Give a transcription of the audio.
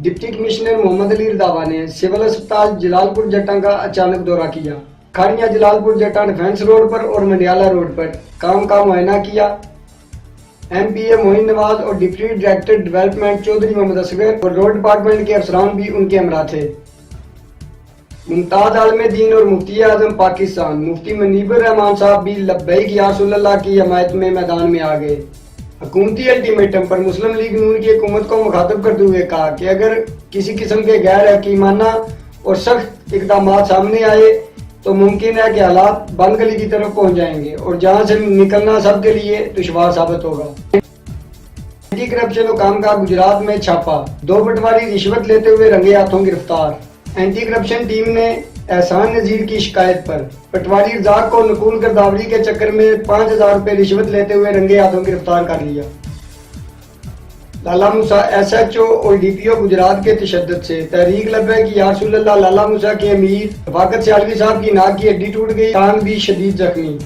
Deputy commissioner Mohammad Ali रदावा ने civil अस्पताल जलालपुर जट्टा का अचानक दौरा किया। खाड़िया जलालपुर जट्टा डिफेंस रोड पर और मंडियाला रोड पर काम का मुआयना किया। MPA मोइन नवाज और deputy director development Chaudhry Mohammad Asghar और रोड डिपार्टमेंट के अफसरान भी उनके हमरा थे। मुमताज आलम दीन और मुफ्ती आजम पाकिस्तान मुफ्ती मुनीबुर रहमान साहब भी लब्बैक या रसूलल्लाह की हमायत में मैदान में आ गए। हुकूमती अल्टीमेटम पर मुस्लिम लीग नून की हुकूमत को मुखातब करते हुए कहा कि अगर किसी किस्म के गैर हकीमाना और सख्त इकदाम सामने आए तो मुमकिन है कि हालात बंद गली की तरफ पहुंच जाएंगे और जहां से निकलना सबके लिए दुश्वार साबित होगा। एंटी करप्शन हुकाम का गुजरात में छापा, 2 पटवारी रिश्वत लेते हुए रंगे हाथों गिरफ्तार। एंटी करप्शन टीम ने एहसान नजीर की शिकायत पर पटवारी रजाक को नकुल गिरदावरी के चक्कर में 5000 रुपए रिश्वत लेते हुए रंगे हाथों गिरफ्तार कर लिया। लाला मूसा SHO और DPO गुजरात के तशद्दुद से तहरीक लब्बैक या रसूलल्लाह लाला मूसा के अमीर रफाकत सियालवी साहब की नाक की हड्डी टूट गई, कान भी शदीद जख्मी।